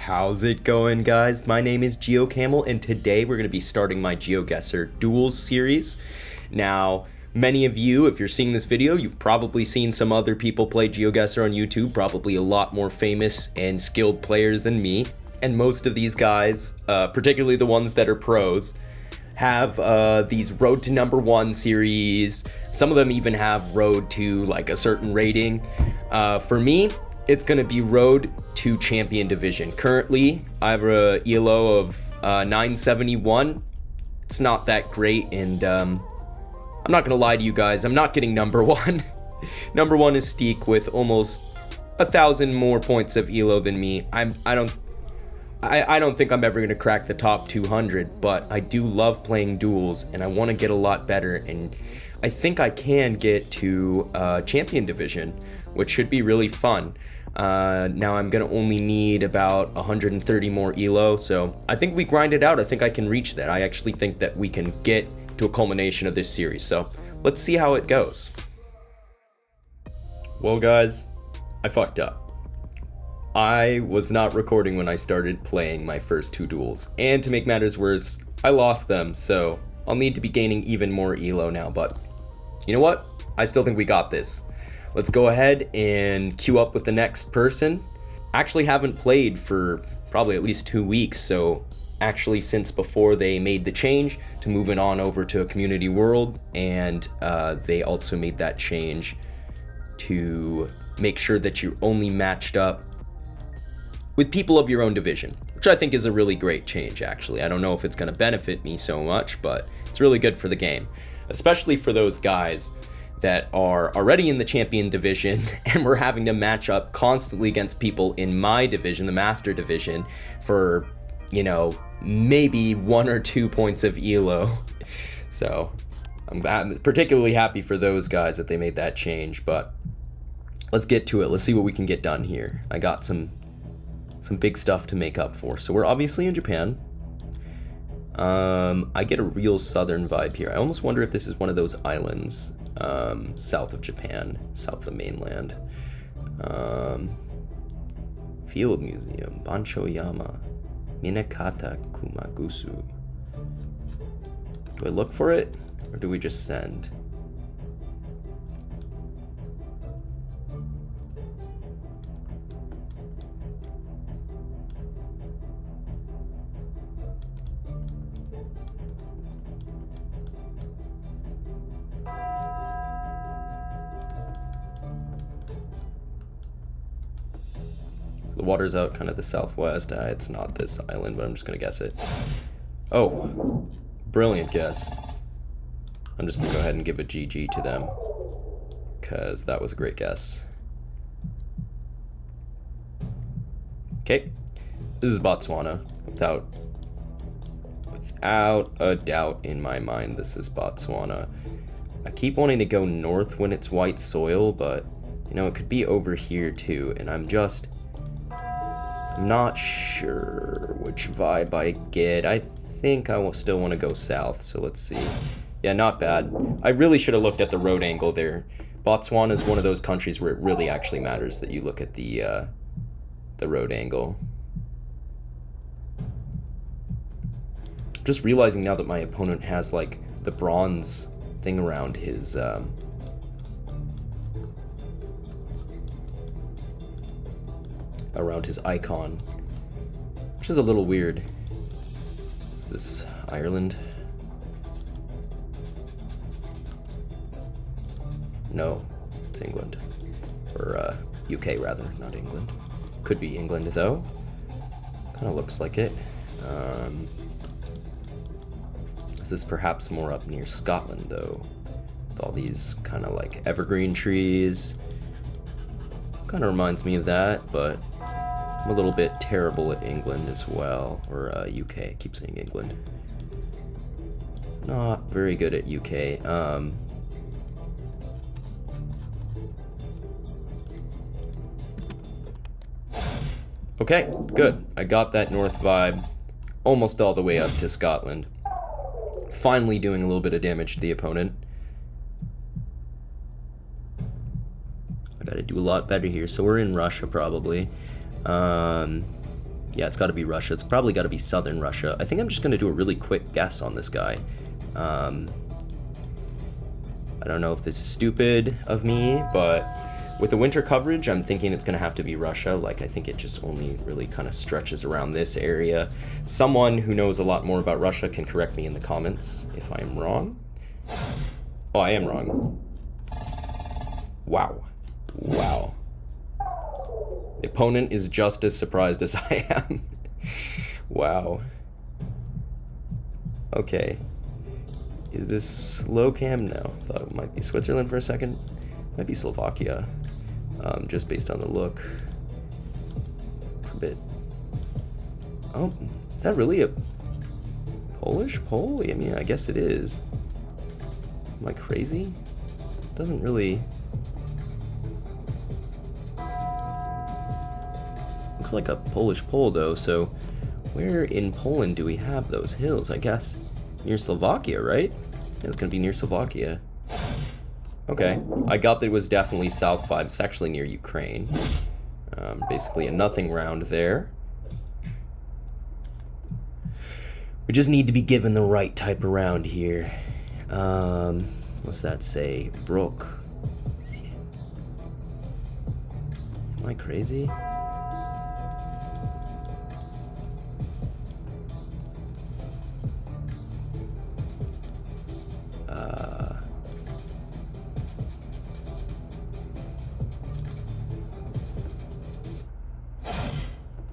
How's it going, guys? My name is Geoguessr, and today we're going to be starting my Geoguessr Duels series. Now, many of you, if you're seeing this video, you've probably seen some other people play Geoguessr on YouTube, probably a lot more famous and skilled players than me. And most of these guys, particularly the ones that are pros, have these Road to Number 1 series. Some of them even have Road to like a certain rating. For me, it's going to be Road to Champion Division. Currently, I have a ELO of 971. It's not that great, and I'm not going to lie to you guys, I'm not getting number 1. Number 1 is Steek with almost 1,000 more points of ELO than me. I don't think I'm ever going to crack the top 200, but I do love playing duels, and I want to get a lot better, and I think I can get to Champion Division, which should be really fun. Now I'm going to only need about 130 more ELO, so I think we grind it out. I think I can reach that. I actually think that we can get to a culmination of this series, so let's see how it goes. Well, guys, I fucked up. I was not recording when I started playing my first 2 duels, and to make matters worse, I lost them, so I'll need to be gaining even more ELO now, but you know what? I still think we got this. Let's go ahead and queue up with the next person. Actually haven't played for probably at least 2 weeks, so actually since before they made the change to moving on over to a community world, and they also made that change to make sure that you're only matched up with people of your own division, which I think is a really great change, actually. I don't know if it's going to benefit me so much, but it's really good for the game, especially for those guys that are already in the champion division and we're having to match up constantly against people in my division, the master division, for, you know, maybe 1 or 2 points of ELO. So I'm particularly happy for those guys that they made that change, but let's get to it. Let's see what we can get done here. I got some big stuff to make up for. So we're obviously in Japan. I get a real southern vibe here. I almost wonder if this is one of those islands south of Japan, south of the mainland. Field Museum, Banchoyama, Minakata Kumagusu. Do I look for it, or do we just send? The water's out kind of the southwest. It's not this island, but I'm just gonna guess it. Oh, brilliant guess. I'm just gonna go ahead and give a GG to them, because that was a great guess. Okay, this is Botswana, without a doubt in my mind. This is Botswana. I keep wanting to go north when it's white soil, but you know, it could be over here too, and I'm not sure which vibe I get. I think I will still want to go south, so let's see. Yeah, not bad. I really should have looked at the road angle there. Botswana is one of those countries where it really actually matters that you look at the road angle. Just realizing now that my opponent has like the bronze thing around his icon, which is a little weird. Is this Ireland? No, it's England. Or UK rather, not England. Could be England though. Kind of looks like it. Is this perhaps more up near Scotland though? With all these kind of like evergreen trees. Kind of reminds me of that, but I'm a little bit terrible at England as well, or UK. I keep saying England. Not very good at UK. Okay, good. I got that north vibe almost all the way up to Scotland. Finally doing a little bit of damage to the opponent. I gotta do a lot better here. So we're in Russia probably. Yeah, it's got to be Russia. It's probably got to be southern Russia. I think I'm just going to do a really quick guess on this guy. I don't know if this is stupid of me, but with the winter coverage, I'm thinking it's going to have to be Russia. Like, I think it just only really kind of stretches around this area. Someone who knows a lot more about Russia can correct me in the comments if I am wrong. Oh, I am wrong. Wow. Wow. The opponent is just as surprised as I am. Wow. Okay. Is this low cam? No. Thought it might be Switzerland for a second. Might be Slovakia. Just based on the look. It's a bit... Oh, is that really a Polish pole? I mean, I guess it is. Am I crazy? Doesn't really... Looks like a Polish pole though, so where in Poland do we have those hills? I guess near Slovakia, right? Yeah, it's gonna be near Slovakia. Okay, I got that it was definitely South 5. It's actually near Ukraine. Basically a nothing round there. We just need to be given the right type of round here. What's that say? Brook. Am I crazy?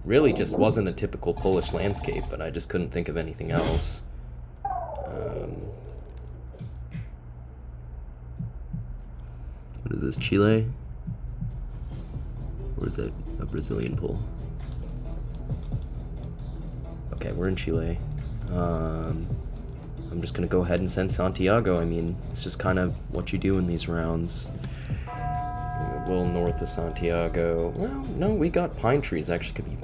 Really just wasn't a typical Polish landscape, but I just couldn't think of anything else. What is this, Chile? Or is that a Brazilian pole? Okay, we're in Chile. I'm just gonna go ahead and send Santiago. I mean, it's just kind of what you do in these rounds. A little north of Santiago. Well, no, we got pine trees. Actually, could be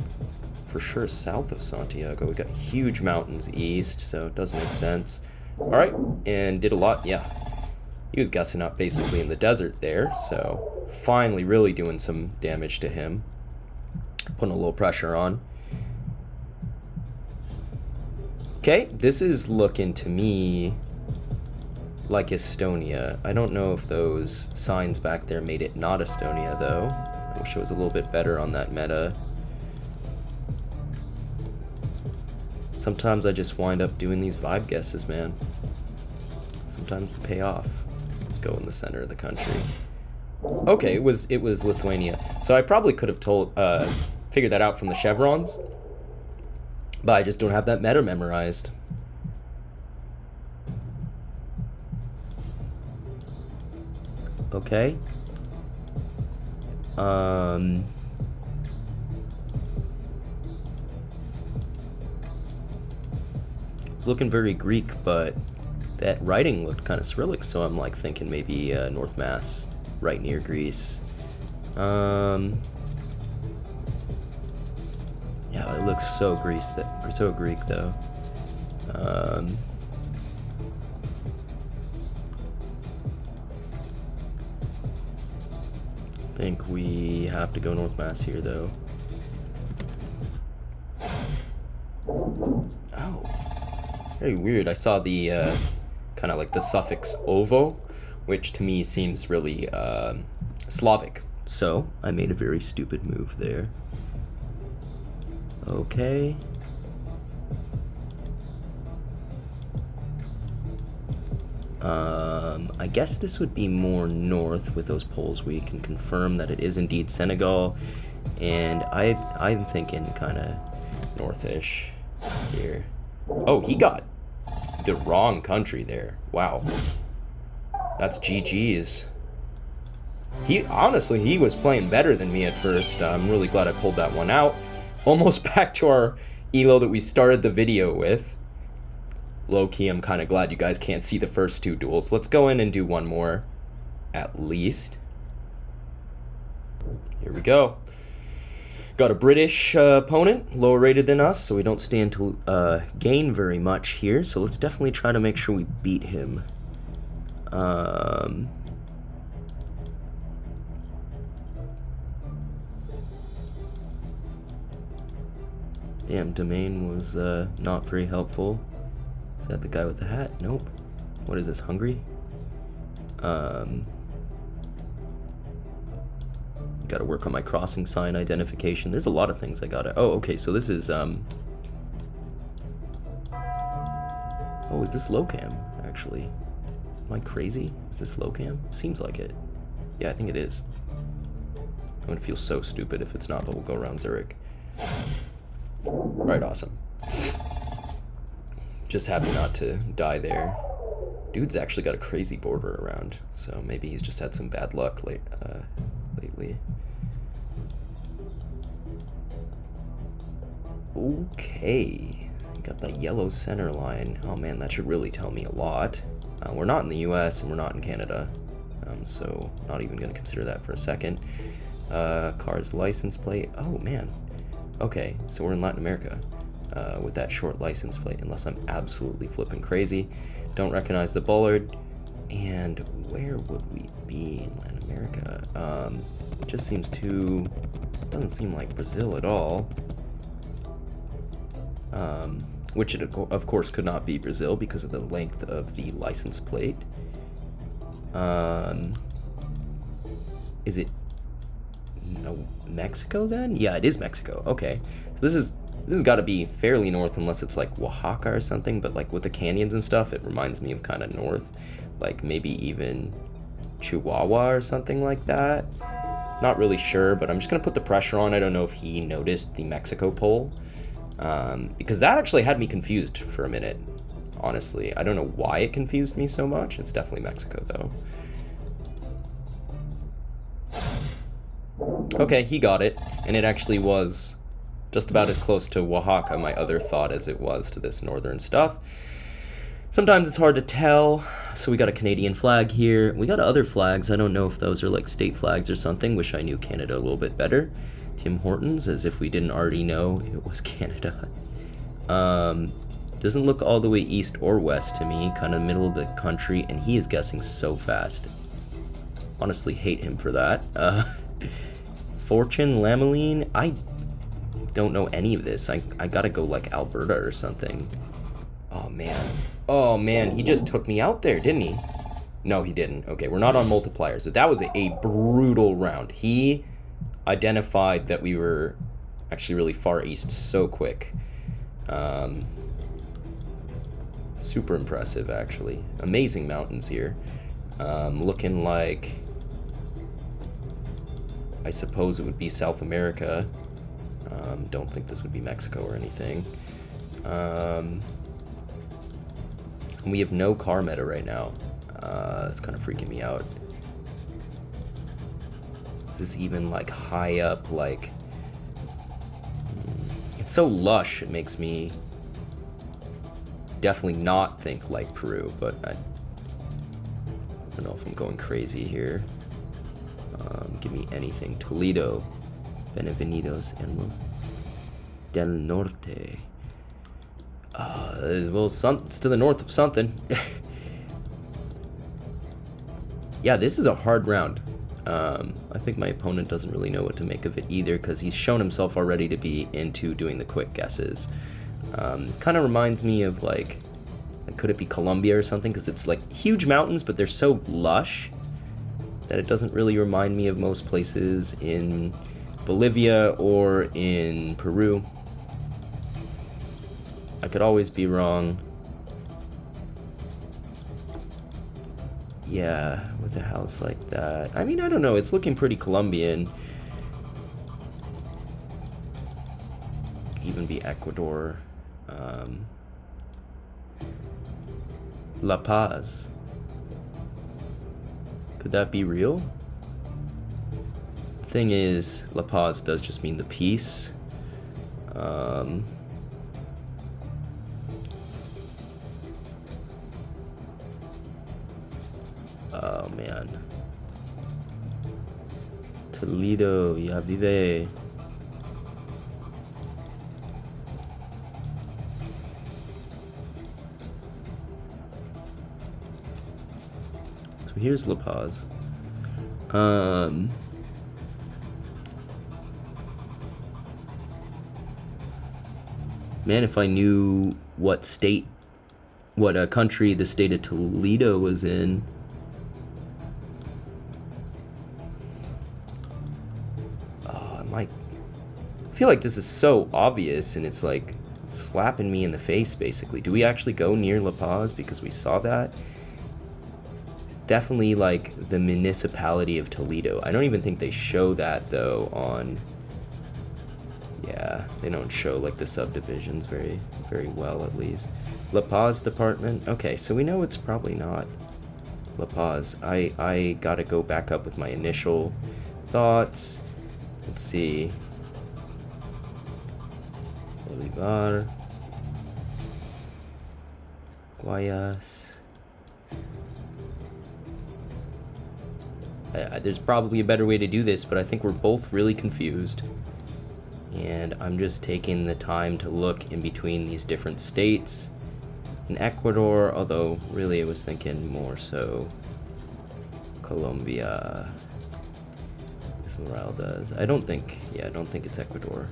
for sure south of Santiago. We got huge mountains east, so it does make sense. All right, and did a lot. Yeah, he was guessing up basically in the desert there, so finally really doing some damage to him, putting a little pressure on. Okay, this is looking to me like Estonia. I don't know if those signs back there made it not Estonia, though. I wish it was a little bit better on that meta. Sometimes I just wind up doing these vibe guesses, man. Sometimes they pay off. Let's go in the center of the country. Okay, it was Lithuania. So I probably could have figured that out from the chevrons, but I just don't have that meta memorized. Okay. It's looking very Greek, but that writing looked kind of Cyrillic, so I'm like thinking maybe North Mass, right near Greece. Yeah, it looks so so Greek though. I think we have to go North Mass here though. Oh, very weird. I saw the kind of like the suffix ovo, which to me seems really Slavic. So I made a very stupid move there. Okay. I guess this would be more north with those poles. We can confirm that it is indeed Senegal, and I'm thinking kind of northish here. Oh, he got the wrong country there. Wow, that's GG's. He was playing better than me at first. I'm really glad I pulled that one out. Almost back to our elo that we started the video with. Low-key, I'm kind of glad you guys can't see the first two duels. Let's go in and do one more, at least. Here we go. Got a British opponent, lower rated than us, so we don't stand to gain very much here. So let's definitely try to make sure we beat him. Damn, domain was not very helpful. Is that the guy with the hat? Nope. What is this, Hungary? Gotta work on my crossing sign identification. There's a lot of things I gotta... Oh, okay, so this is, Oh, is this low cam, actually? Am I crazy? Is this low cam? Seems like it. Yeah, I think it is. I'm gonna feel so stupid if it's not, but we'll go around Zurich. Right, awesome. Just happy not to die there. Dude's actually got a crazy border around, so maybe he's just had some bad luck lately. Okay, got that yellow center line. Oh man, that should really tell me a lot. We're not in the US and we're not in Canada, so not even gonna consider that for a second. Car's license plate. Oh man. Okay, so we're in Latin America with that short license plate, unless I'm absolutely flipping crazy. Don't recognize the bollard. And where would we be in Latin America? It just seems too... doesn't seem like Brazil at all. Which it of course could not be Brazil because of the length of the license plate. Is it... no, Mexico then? Yeah, it is Mexico. Okay. So this has got to be fairly north unless it's like Oaxaca or something, but like with the canyons and stuff, it reminds me of kind of north. Like maybe even Chihuahua or something like that. Not really sure, but I'm just going to put the pressure on. I don't know if he noticed the Mexico pole, because that actually had me confused for a minute, honestly. I don't know why it confused me so much. It's definitely Mexico, though. Okay, he got it, and it actually was just about as close to Oaxaca, my other thought, as it was to this northern stuff. Sometimes it's hard to tell. So we got a Canadian flag here. We got other flags. I don't know if those are like state flags or something. Wish I knew Canada a little bit better. Tim Hortons, as if we didn't already know it was Canada. Doesn't look all the way east or west to me. Kind of middle of the country, and he is guessing so fast. Honestly, hate him for that. Fortune, Lameline. I don't know any of this. I gotta go like Alberta or something. Oh man. Oh man, he just took me out there, didn't he? No, he didn't. Okay, we're not on multipliers. So that was a brutal round. He identified that we were actually really far east so quick. Super impressive, actually. Amazing mountains here. Looking like... I suppose it would be South America. Don't think this would be Mexico or anything. We have no car meta right now. It's kind of freaking me out. Is this even like high up? Like, it's so lush. It makes me definitely not think like Peru, but I don't know if I'm going crazy here. Give me anything. Toledo, Benvenidos en los del Norte. Well, it's to the north of something. Yeah, this is a hard round. I think my opponent doesn't really know what to make of it either, because he's shown himself already to be into doing the quick guesses. It kind of reminds me of like, could it be Colombia or something? Because it's like huge mountains, but they're so lush that it doesn't really remind me of most places in Bolivia or in Peru. I could always be wrong. Yeah, with a house like that. I mean, I don't know. It's looking pretty Colombian. Could even be Ecuador. La Paz. Could that be real? The thing is, La Paz does just mean the peace. Oh man. Toledo, ya vive. So here's La Paz. Man, if I knew what country the state of Toledo was in. I feel like this is so obvious, and it's like slapping me in the face, basically. Do we actually go near La Paz? Because we saw that. It's definitely like the municipality of Toledo. I don't even think they show that, though, on... Yeah, they don't show like the subdivisions very well, at least. La Paz department? Okay, so we know it's probably not La Paz. I gotta go back up with my initial thoughts. Let's see. Bolivar. Guayas. There's probably a better way to do this, but I think we're both really confused. And I'm just taking the time to look in between these different states. In Ecuador, although really I was thinking more so Colombia. Esmeraldas. I don't think it's Ecuador.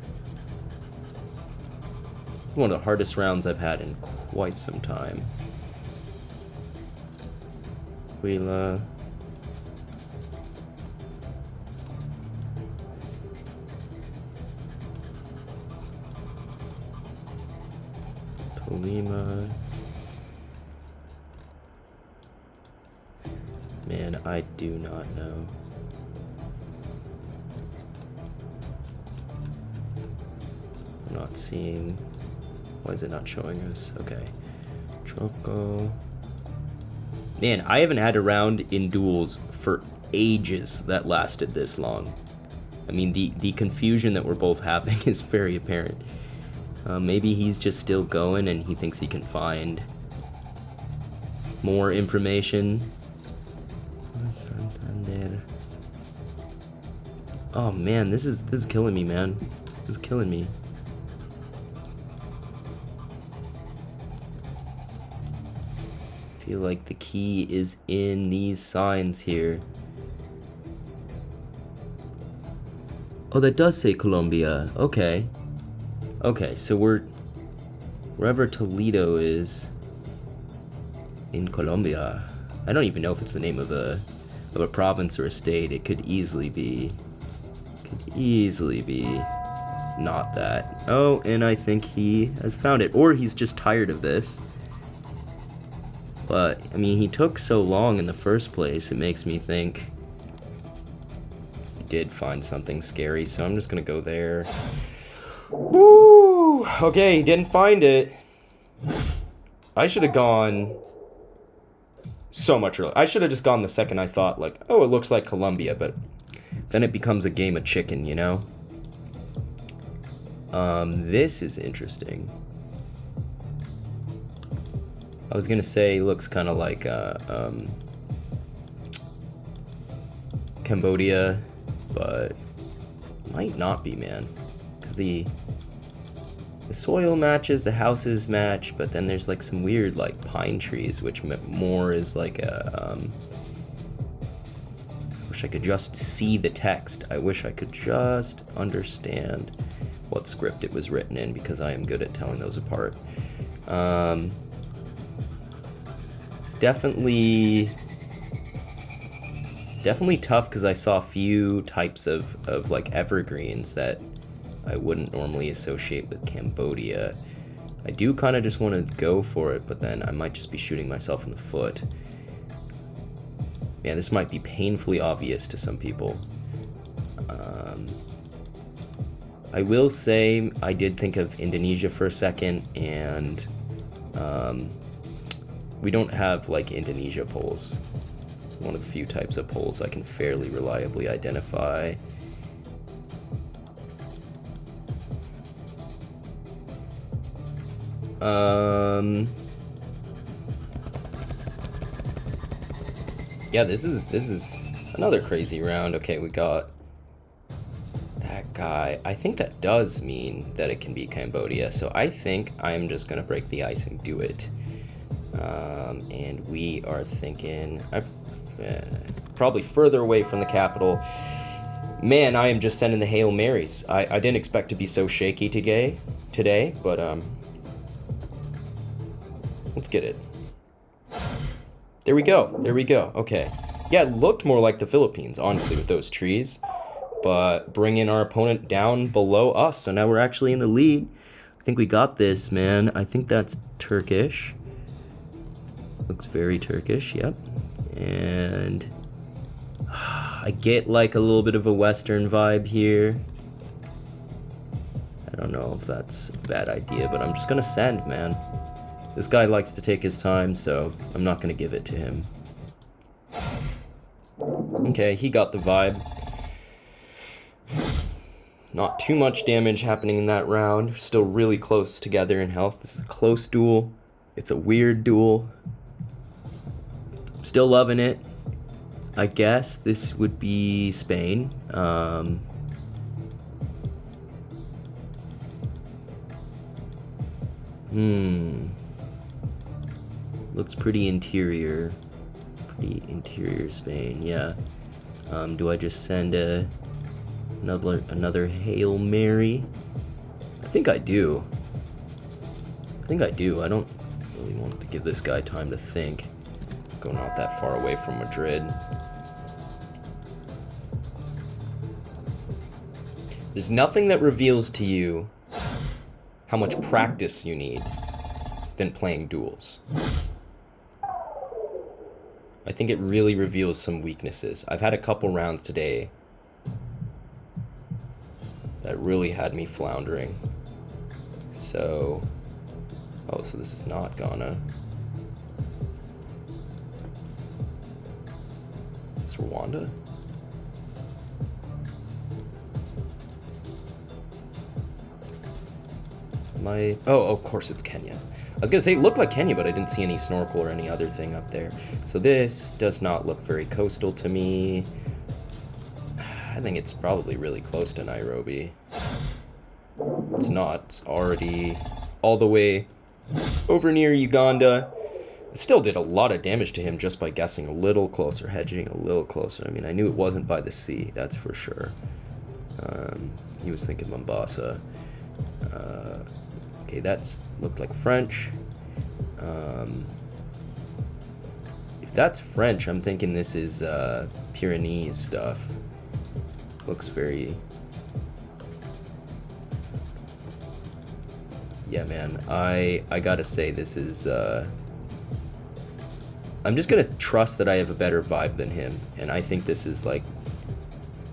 One of the hardest rounds I've had in quite some time. Huila. Tolima. Man, I do not know. I'm not seeing. Why is it not showing us? Okay. Choco. Man, I haven't had a round in duels for ages that lasted this long. I mean, the confusion that we're both having is very apparent. Maybe he's just still going and he thinks he can find more information. Oh man, this is killing me, man. This is killing me. I feel like the key is in these signs here. Oh, that does say Colombia. Okay. Okay, so we're wherever Toledo is in Colombia. I don't even know if it's the name of a province or a state. It could easily be not that. Oh, and I think he has found it, or he's just tired of this. But I mean, he took so long in the first place. It makes me think he did find something scary. So I'm just gonna go there. Woo! Okay, he didn't find it. I should have gone so much earlier. I should have just gone the second I thought, like, oh, it looks like Colombia, but then it becomes a game of chicken, you know? This is interesting. I was gonna say looks kind of like Cambodia, but might not be, man. Because the soil matches, the houses match, but then there's like some weird like pine trees, which more is like a I wish I could just see the text. I wish I could just understand what script it was written in, because I am good at telling those apart. It's definitely tough, because I saw a few types of like evergreens that I wouldn't normally associate with Cambodia. I do kind of just want to go for it, but then I might just be shooting myself in the foot. Yeah, this might be painfully obvious to some people. I will say I did think of Indonesia for a second, and we don't have like Indonesia polls. One of the few types of polls I can fairly reliably identify. Yeah, this is another crazy round. Okay, we got that guy. I think that does mean that it can be Cambodia, so I think I'm just gonna break the ice and do it. And we are thinking probably further away from the capital. Man, I am just sending the Hail Marys. I didn't expect to be so shaky today, but Let's get it. There we go. There we go. Okay. Yeah, it looked more like the Philippines, honestly, with those trees. But bringing our opponent down below us. So now we're actually in the lead. I think we got this, man. I think that's Turkish. Looks very Turkish, yep. And I get like a little bit of a Western vibe here. I don't know if that's a bad idea, but I'm just gonna send, man. This guy likes to take his time, so I'm not gonna give it to him. Okay, he got the vibe. Not too much damage happening in that round. Still really close together in health. This is a close duel. It's a weird duel. Still loving it. I guess this would be Spain. Looks pretty interior. Pretty interior Spain, yeah. Do I just send another Hail Mary? I think I do. I don't really want to give this guy time to think. Going not that far away from Madrid. There's nothing that reveals to you how much practice you need than playing duels. I think it really reveals some weaknesses. I've had a couple rounds today that really had me floundering. So, so this is not Ghana. It's Rwanda? Oh, of course it's Kenya. I was gonna say it looked like Kenya, but I didn't see any snorkel or any other thing up there. So this does not look very coastal to me. I think it's probably really close to Nairobi. It's not. It's already all the way over near Uganda. It still did a lot of damage to him just by guessing a little closer, hedging a little closer. I mean, I knew it wasn't by the sea, that's for sure. He was thinking Mombasa. Okay, that's looked like French. If that's French, I'm thinking this is Pyrenees stuff. Looks very... Yeah, man, I gotta say this is... I'm just gonna trust that I have a better vibe than him, and I think this is like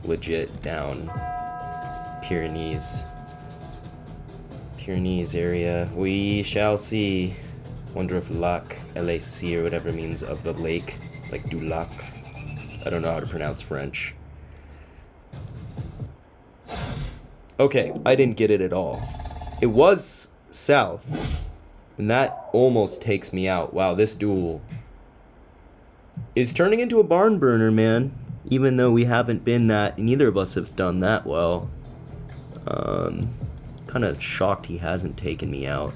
legit down Pyrenees area. We shall see. Wonder if lac, L-A-C or whatever means of the lake, like du lac. I don't know how to pronounce French. Okay, I didn't get it at all. It was south, and that almost takes me out. Wow, this duel is turning into a barn burner, man. Even though we haven't been that, neither of us have done that well. Kind of shocked he hasn't taken me out.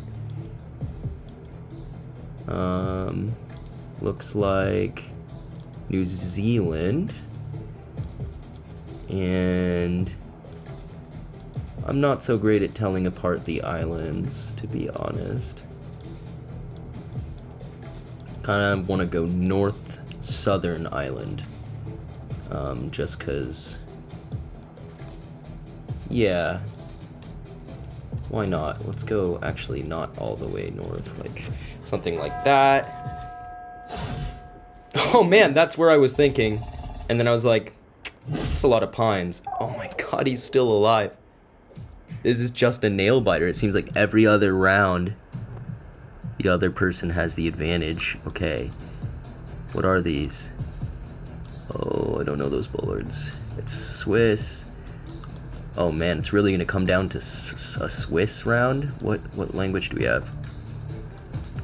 Looks like New Zealand. And I'm not so great at telling apart the islands, to be honest. Kind of want to go north southern island. Just because... Yeah. Why not? Let's go actually not all the way north, like something like that. Oh man, that's where I was thinking. And then I was like, it's a lot of pines. Oh my god, he's still alive. This is just a nail biter. It seems like every other round, the other person has the advantage. Okay. What are these? Oh, I don't know those bullards. It's Swiss. Oh man, it's really gonna come down to a Swiss round? What language do we have?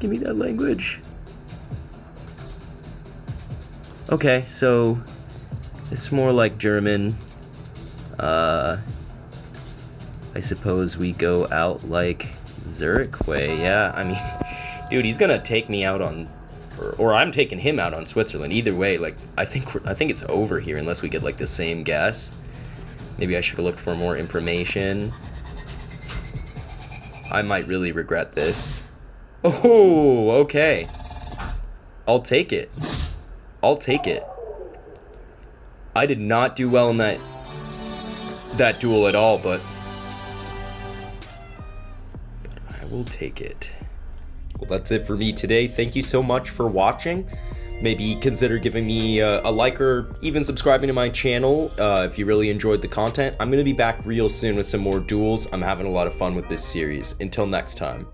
Give me that language. Okay, so it's more like German. I suppose we go out like Zurich way. Yeah, I mean, dude, he's gonna take me out on, or I'm taking him out on Switzerland. Either way, like I think it's over here unless we get like the same guess. Maybe I should have looked for more information. I might really regret this. Oh, okay. I'll take it. I'll take it. I did not do well in that duel at all, but I will take it. Well, that's it for me today. Thank you so much for watching. Maybe consider giving me a like or even subscribing to my channel if you really enjoyed the content. I'm going to be back real soon with some more duels. I'm having a lot of fun with this series. Until next time.